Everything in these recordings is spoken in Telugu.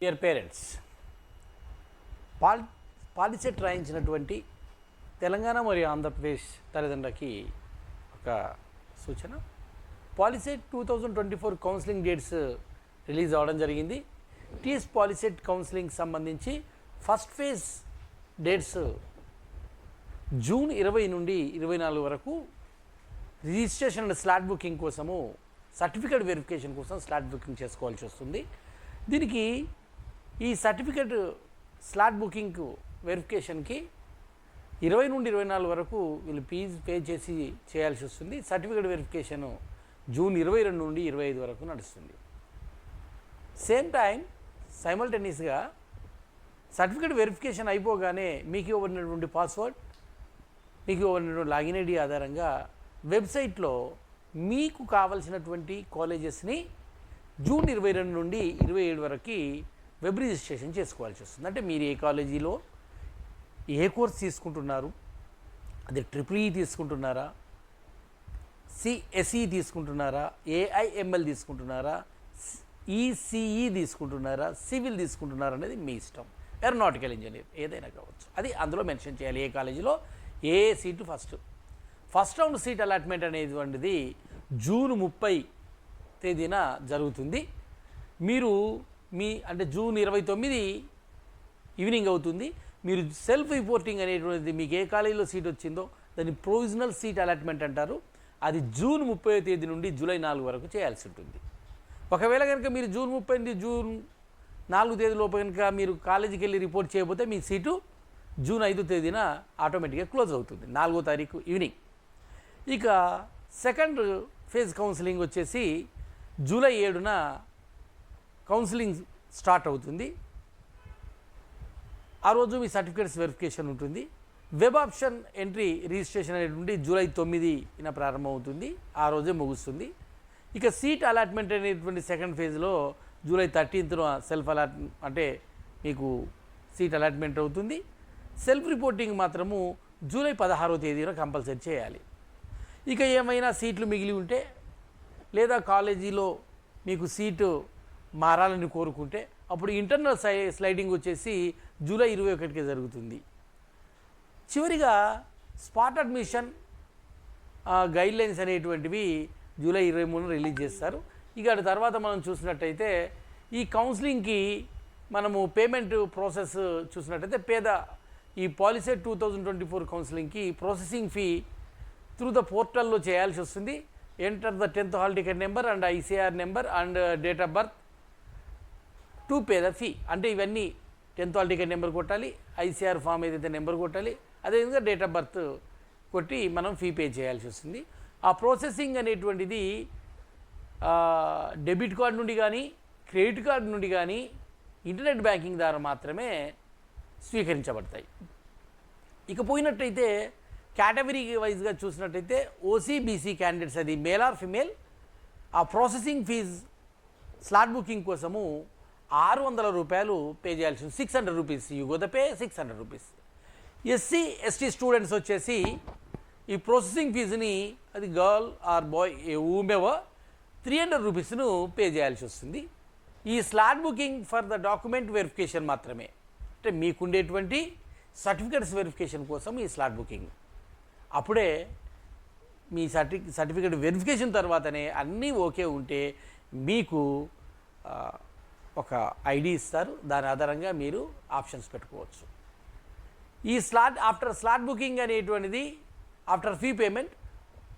డియర్ పేరెంట్స్, పాలిసెట్ రాయించినటువంటి తెలంగాణ మరియు ఆంధ్రప్రదేశ్ తల్లిదండ్రులకి ఒక సూచన. పాలిసెట్ 2024 కౌన్సిలింగ్ డేట్స్ రిలీజ్ అవ్వడం జరిగింది. టీఎస్ పాలిసెట్ కౌన్సిలింగ్ సంబంధించి ఫస్ట్ ఫేజ్ డేట్స్ జూన్ 20 నుండి 24 వరకు రిజిస్ట్రేషన్ అండ్ స్లాట్ బుకింగ్ కోసము, సర్టిఫికేట్ వెరిఫికేషన్ కోసం స్లాట్ బుకింగ్ చేసుకోవాల్సి వస్తుంది. దీనికి ఈ సర్టిఫికేట్ స్లాట్ బుకింగ్ వెరిఫికేషన్కి 20 నుండి 24 వరకు వీళ్ళు ఫీజు పే చేసి చేయాల్సి వస్తుంది. సర్టిఫికేట్ వెరిఫికేషను జూన్ 22 నుండి 25 వరకు నడుస్తుంది. సేమ్ టైం సైమల్టేనియస్గా సర్టిఫికేట్ వెరిఫికేషన్ అయిపోగానే మీకు ఇవ్వబడినటువంటి పాస్వర్డ్, మీకు ఇవ్వబడినటువంటి లాగిన్ ఐడి ఆధారంగా వెబ్సైట్లో మీకు కావలసినటువంటి కాలేజెస్ని జూన్ 22 నుండి 27 వరకు వెబ్ రిజిస్ట్రేషన్ చేసుకోవాల్సి వస్తుంది. అంటే మీరు ఏ కాలేజీలో ఏ కోర్స్ తీసుకుంటున్నారు, అది ట్రిపుల్ తీసుకుంటున్నారా, సిఎస్ఈ తీసుకుంటున్నారా, ఏఐఎంఎల్ తీసుకుంటున్నారా, ఈసీఈ తీసుకుంటున్నారా, సివిల్ తీసుకుంటున్నారా అనేది మీ ఇష్టం. ఏరోనాటికల్ ఇంజనీర్ ఏదైనా కావచ్చు, అది అందులో మెన్షన్ చేయాలి. ఏ కాలేజీలో ఏ seat first round seat allotment అనేటువంటిది జూన్ 30 తేదీన జరుగుతుంది. మీరు అంటే జూన్ 29 ఈవినింగ్ అవుతుంది. మీరు సెల్ఫ్ రిపోర్టింగ్ అనేటువంటిది మీకు ఏ కాలేజీలో సీట్ వచ్చిందో దాన్ని ప్రొవిజనల్ సీట్ అలాట్మెంట్ అంటారు. అది జూన్ 30 తేదీ నుండి జూలై 4 వరకు చేయాల్సి ఉంటుంది. ఒకవేళ కనుక మీరు జూన్ 30 నుండి జూన్ 4 తేదీలోపు కనుక మీరు కాలేజీకి వెళ్ళి రిపోర్ట్ చేయకపోతే మీ సీటు జూన్ 5 తేదీన ఆటోమేటిక్గా క్లోజ్ అవుతుంది, 4వ తారీఖు ఈవినింగ్. ఇక సెకండ్ ఫేజ్ కౌన్సిలింగ్ వచ్చేసి జూలై 7న కౌన్సిలింగ్ స్టార్ట్ అవుతుంది. ఆ రోజు మీ సర్టిఫికేట్స్ వెరిఫికేషన్ ఉంటుంది. వెబ్ ఆప్షన్ ఎంట్రీ రిజిస్ట్రేషన్ అనేటువంటి జూలై 9న ప్రారంభమవుతుంది, ఆ రోజే ముగుస్తుంది. ఇక సీట్ అలాట్మెంట్ అనేటువంటి సెకండ్ ఫేజ్లో జూలై 13న సెల్ఫ్ అలాట్మెంట్ అంటే మీకు సీట్ అలాట్మెంట్ అవుతుంది. సెల్ఫ్ రిపోర్టింగ్ మాత్రము జూలై 16వ తేదీన కంపల్సరీ చేయాలి. ఇక ఏమైనా సీట్లు మిగిలి ఉంటే లేదా కాలేజీలో మీకు సీటు మారాలని కోరుకుంటే అప్పుడు ఇంటర్నల్ స్లైడింగ్ వచ్చేసి జూలై 21కి జరుగుతుంది. చివరిగా స్పాట్ అడ్మిషన్ గైడ్లైన్స్ అనేటువంటివి జూలై 23న రిలీజ్ చేస్తారు. ఇక తర్వాత మనం చూసినట్టయితే ఈ కౌన్సిలింగ్కి మనము పేమెంట్ ప్రాసెస్ చూసినట్టయితే ఈ పాలిసెట్ 2024 కౌన్సిలింగ్కి ప్రాసెసింగ్ ఫీ త్రూ ద పోర్టల్లో చేయాల్సి వస్తుంది. Enter the 10th hall ticket number and ICR number and date of birth to pay the fee. అంటే ఇవన్నీ 10th హాల్ టికెట్ నెంబర్ కొట్టాలి, ఐసీఆర్ ఫామ్ ఏదైతే నెంబర్ కొట్టాలి, అదేవిధంగా డేట్ ఆఫ్ బర్త్ కొట్టి మనం ఫీ పే చేయాల్సి వస్తుంది. ఆ ప్రాసెసింగ్ అనేటువంటిది డెబిట్ కార్డు నుండి కానీ క్రెడిట్ కార్డు నుండి కానీ ఇంటర్నెట్ బ్యాంకింగ్ ద్వారా మాత్రమే స్వీకరించబడతాయి. ఇక పోయినట్టయితే కేటగిరీ వైజ్గా చూసినట్టయితే ఓసీబీసీ క్యాండిడేట్స్, అది మేల్ ఆర్ ఫిమేల్, ఆ ప్రాసెసింగ్ ఫీజ్ స్లాట్ బుకింగ్ కోసము 600 రూపాయలు పే చేయాల్సి ఉంది. 600 rupees you go the pay 600 rupees. SC ST students వచ్చేసి ఈ ప్రాసెసింగ్ ఫీజుని అది గర్ల్ ఆర్ బాయ్ ఊమెవర్ 300 రూపీస్ను పే చేయాల్సి వస్తుంది. ఈ slot booking for the document verification మాత్రమే, అంటే మీకుండేటువంటి సర్టిఫికేట్స్ వెరిఫికేషన్ కోసం ఈ స్లాట్ బుకింగ్. అప్పుడే మీ సర్టిఫికేట్ వెరిఫికేషన్ తర్వాతనే అన్నీ ఓకే ఉంటే మీకు ఒక ఐడి ఇస్తారు, దాని ఆధారంగా మీరు ఆప్షన్స్ పెట్టుకోవచ్చు. ఈ ఆఫ్టర్ స్లాట్ బుకింగ్ అనేటువంటిది after fee payment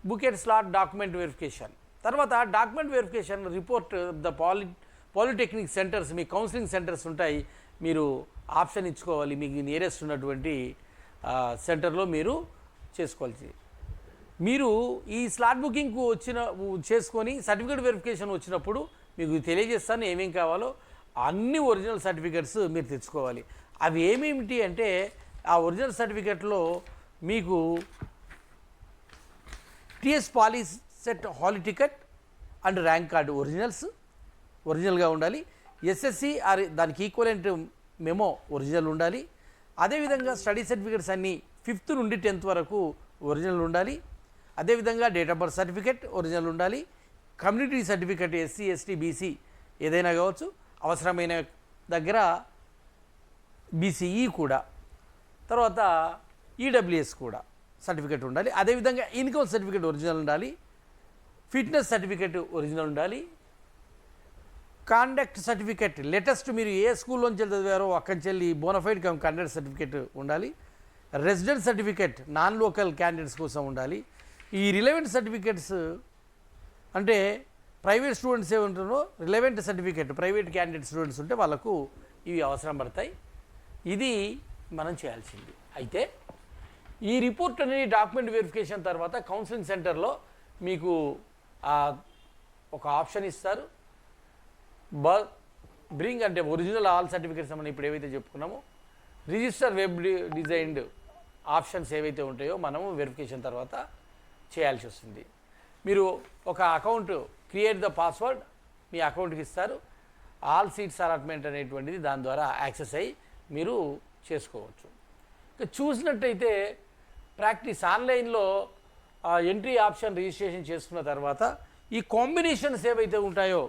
booked slot document verification తర్వాత document verification report the polytechnic centres, మీ కౌన్సిలింగ్ సెంటర్స్ ఉంటాయి, మీరు ఆప్షన్ ఇచ్చుకోవాలి. మీకు నియరెస్ట్ ఉన్నటువంటి సెంటర్లో మీరు చేసుకోవాల్సి. మీరు ఈ స్లాట్ బుకింగ్కు చేసుకొని సర్టిఫికేట్ వెరిఫికేషన్ వచ్చినప్పుడు మీకు తెలియజేస్తాను ఏమేం కావాలో. అన్ని ఒరిజినల్ సర్టిఫికేట్స్ మీరు తెచ్చుకోవాలి. అవి ఏమేమిటి అంటే ఆ ఒరిజినల్ సర్టిఫికేట్లో మీకు TS POLYCET hall ticket and rank card ఒరిజినల్గా ఉండాలి. ఎస్ఎస్సి దానికి ఈక్వలెంట్ మెమో ఒరిజినల్ ఉండాలి. అదేవిధంగా స్టడీ సర్టిఫికేట్స్ అన్నీ 5th నుండి 10th వరకు ఒరిజినల్ ఉండాలి. అదేవిధంగా date of birth certificate original ఉండాలి. Community certificate SC ST BC ఏదైనా కావచ్చు, అవసరమైన దగ్గర బీసీఈ కూడా, తర్వాత ఈడబ్ల్యూఎస్ కూడా సర్టిఫికేట్ ఉండాలి. అదేవిధంగా ఇన్కమ్ సర్టిఫికేట్ ఒరిజినల్ ఉండాలి, ఫిట్నెస్ సర్టిఫికేట్ ఒరిజినల్ ఉండాలి, కాండక్ట్ సర్టిఫికేట్ లేటెస్ట్ మీరు ఏ స్కూల్లోంచి చదివారో అక్కడి నుంచి బోనఫైడ్ కండక్ట్ సర్టిఫికేట్ ఉండాలి, resident certificate non local candidates కోసం ఉండాలి. ఈ రిలవెంట్ సర్టిఫికేట్స్ అంటే ప్రైవేట్ స్టూడెంట్స్ ఏమంటారో relevant certificate private candidate students ఉంటే వాళ్ళకు ఇవి అవసరం పడతాయి. ఇది మనం చేయాల్సింది. అయితే ఈ రిపోర్ట్ అనేది డాక్యుమెంట్ వెరిఫికేషన్ తర్వాత కౌన్సిలింగ్ సెంటర్లో మీకు ఒక ఆప్షన్ ఇస్తారు. బ్రింగ్ అంటే ఒరిజినల్ ఆల్ సర్టిఫికేట్స్ మనం ఇప్పుడు ఏవైతే చెప్పుకున్నామో రిజిస్టర్ వెబ్ డిజైన్డ్ ఆప్షన్స్ ఏవైతే ఉంటాయో మనము వెరిఫికేషన్ తర్వాత చేయాల్సి వస్తుంది. మీరు ఒక అకౌంట్ క్రియేట్ ద పాస్వర్డ్ మీ అకౌంట్కి ఇస్తారు. ఆల్ సీట్స్ అలాట్మెంట్ అనేటువంటిది దాని ద్వారా యాక్సెస్ అయ్యి మీరు చేసుకోవచ్చు. ఇక చూసినట్టయితే ప్రాక్టీస్ ఆన్లైన్లో ఎంట్రీ ఆప్షన్ రిజిస్ట్రేషన్ చేసుకున్న తర్వాత ఈ కాంబినేషన్స్ ఏవైతే ఉంటాయో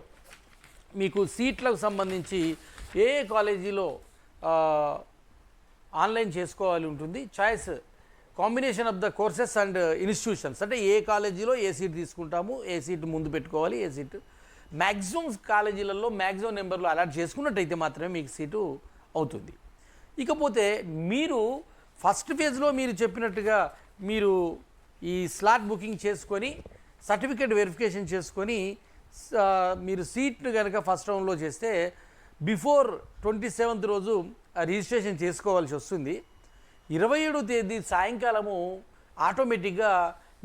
మీకు సీట్లకు సంబంధించి ఏ కాలేజీలో ఆన్లైన్ చేసుకోవాలి ఉంటుంది. Choice combination of the courses and institutions అంటే ఏ కాలేజీలో ఏ సీట్ తీసుకుంటాము, ఏ సీట్ ముందు పెట్టుకోవాలి, ఏ సీటు మ్యాక్సిమం కాలేజీలలో మ్యాక్సిమం నెంబర్లో అలాట్ చేసుకున్నట్టయితే మాత్రమే మీకు సీటు అవుతుంది. ఇకపోతే మీరు ఫస్ట్ ఫేజ్లో మీరు చెప్పినట్టుగా మీరు ఈ స్లాట్ బుకింగ్ చేసుకొని సర్టిఫికేట్ వెరిఫికేషన్ చేసుకొని మీరు సీట్ను కనుక ఫస్ట్ రౌండ్లో చేస్తే బిఫోర్ 27th రోజు రిజిస్ట్రేషన్ చేసుకోవాల్సి వస్తుంది. 27వ తేదీ సాయంకాలము ఆటోమేటిక్గా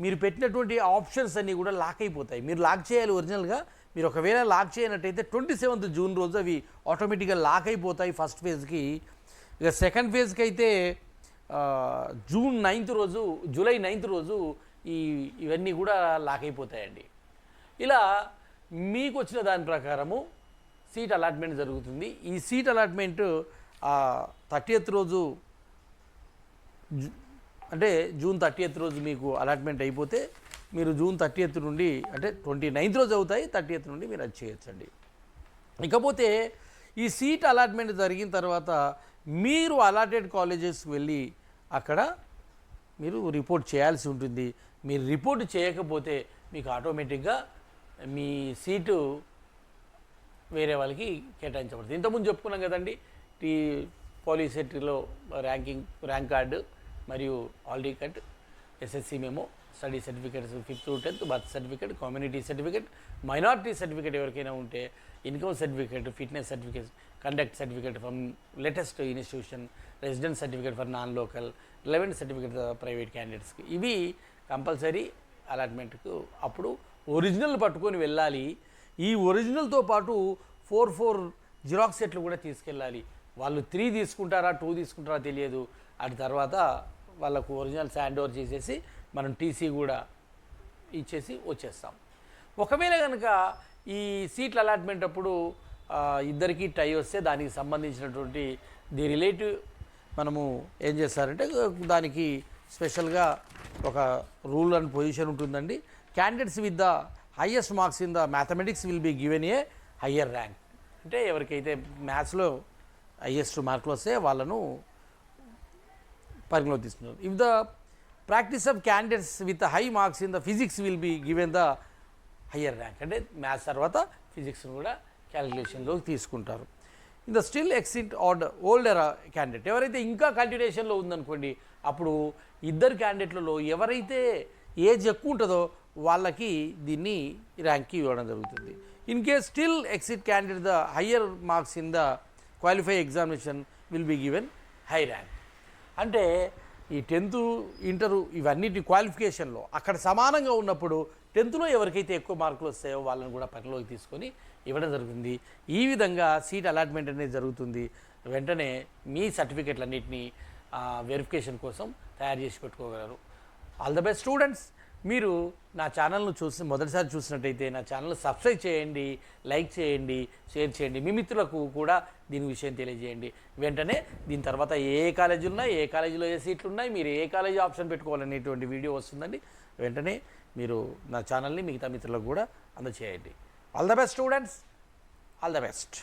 మీరు పెట్టినటువంటి ఆప్షన్స్ అన్నీ కూడా లాక్ అయిపోతాయి. మీరు లాక్ చేయాలి ఒరిజినల్గా. మీరు ఒకవేళ లాక్ చేయనట్టయితే 27th జూన్ రోజు అవి ఆటోమేటిక్గా లాక్ అయిపోతాయి ఫస్ట్ ఫేజ్కి. ఇక సెకండ్ ఫేజ్కి అయితే జూలై 9th రోజు ఇవన్నీ కూడా లాక్ అయిపోతాయండి. ఇలా మీకు వచ్చిన దాని ప్రకారము సీట్ అలాట్మెంట్ జరుగుతుంది. ఈ సీట్ అలాట్మెంట్ 30th రోజు అంటే జూన్ 30th రోజు మీకు అలాట్మెంట్ అయిపోతే మీరు జూన్ 30th నుండి అంటే 29th రోజు అవుతాయి, 30th నుండి మీరు అది చేయొచ్చండి. ఇకపోతే ఈ సీట్ అలాట్మెంట్ జరిగిన తర్వాత మీరు అలాటెడ్ కాలేజెస్కి వెళ్ళి అక్కడ మీరు రిపోర్ట్ చేయాల్సి ఉంటుంది. మీరు రిపోర్ట్ చేయకపోతే మీకు ఆటోమేటిక్గా మీ సీటు వేరే వాళ్ళకి కేటాయించబడుతుంది. ఇంతకుముందు చెప్పుకున్నాం కదండి, పాలిసెట్రీలో ర్యాంక్ కార్డు మరియు hall ticket, SSC memo, study certificates 5th to 10th, birth certificate, community certificate, minority certificate ఎవరికైనా ఉంటే, income certificate, fitness certificate, conduct certificate from latest institution, resident certificate for non local, relevant certificate private క్యాండిడేట్స్కి ఇవి కంపల్సరీ అలాట్మెంట్కు అప్పుడు ఒరిజినల్ పట్టుకొని వెళ్ళాలి. ఈ ఒరిజినల్తో పాటు 4 జిరాక్స్ సెట్లు కూడా తీసుకెళ్ళాలి. వాళ్ళు 3 తీసుకుంటారా 2 తీసుకుంటారా తెలియదు. అటు తర్వాత వాళ్ళకు ఒరిజినల్స్ హ్యాండ్ ఓవర్ చేసేసి మనం టీసీ కూడా ఇచ్చేసి వచ్చేస్తాం. ఒకవేళ కనుక ఈ సీట్ల అలాట్మెంట్ అప్పుడు ఇద్దరికి టై వస్తే దానికి సంబంధించినటువంటి ది రిలేటివ్ మనము ఏం చేస్తారంటే దానికి స్పెషల్గా ఒక రూల్ అండ్ పొజిషన్ ఉంటుందండి. Candidates with the highest marks in the mathematics will be given a higher rank. అంటే ఎవరికైతే మ్యాథ్స్లో హైయెస్ట్ మార్కులు వస్తే వాళ్ళను పరిగణలోకి తీసుకున్నారు. If the practice of candidates with high marks in the physics will be given the higher rank. అంటే మ్యాథ్స్ తర్వాత ఫిజిక్స్ను కూడా క్యాలిక్యులేషన్లోకి తీసుకుంటారు. In the still exit older candidate ఎవరైతే ఇంకా కంటిన్యూషన్లో ఉందనుకోండి, అప్పుడు ఇద్దరు క్యాండిడేట్లలో ఎవరైతే ఏజ్ ఎక్కువ ఉంటుందో వాళ్ళకి దీన్ని ర్యాంక్కి ఇవ్వడం జరుగుతుంది. In case still exit candidate the higher marks in the qualify examination will be given high rank. అంటే ఈ 10th ఇంటరు ఇవన్నిటి క్వాలిఫికేషన్లో అక్కడ సమానంగా ఉన్నప్పుడు 10thలో ఎవరికైతే ఎక్కువ మార్కులు వస్తాయో వాళ్ళని కూడా పరిలోకి తీసుకొని ఇవ్వడం జరుగుతుంది. ఈ విధంగా సీట్ అలాట్మెంట్ అనేది జరుగుతుంది. వెంటనే మీ సర్టిఫికెట్లన్నింటినీ వెరిఫికేషన్ కోసం తయారు చేసి పెట్టుకోగలరు. All the best students. మీరు నా ఛానల్ను మొదటిసారి చూసినట్టయితే నా ఛానల్ సబ్స్క్రైబ్ చేయండి, లైక్ చేయండి, షేర్ చేయండి. మీ మిత్రులకు కూడా దీని విషయం తెలియజేయండి. వెంటనే దీని తర్వాత ఏ కాలేజీలు ఉన్నాయి, ఏ కాలేజీలో ఏ సీట్లు ఉన్నాయి, మీరు ఏ కాలేజీ ఆప్షన్ పెట్టుకోవాలనేటువంటి వీడియో వస్తుందండి. వెంటనే మీరు నా ఛానల్ని మిగతా మిత్రులకు కూడా అందజేయండి. All the best students, all the best.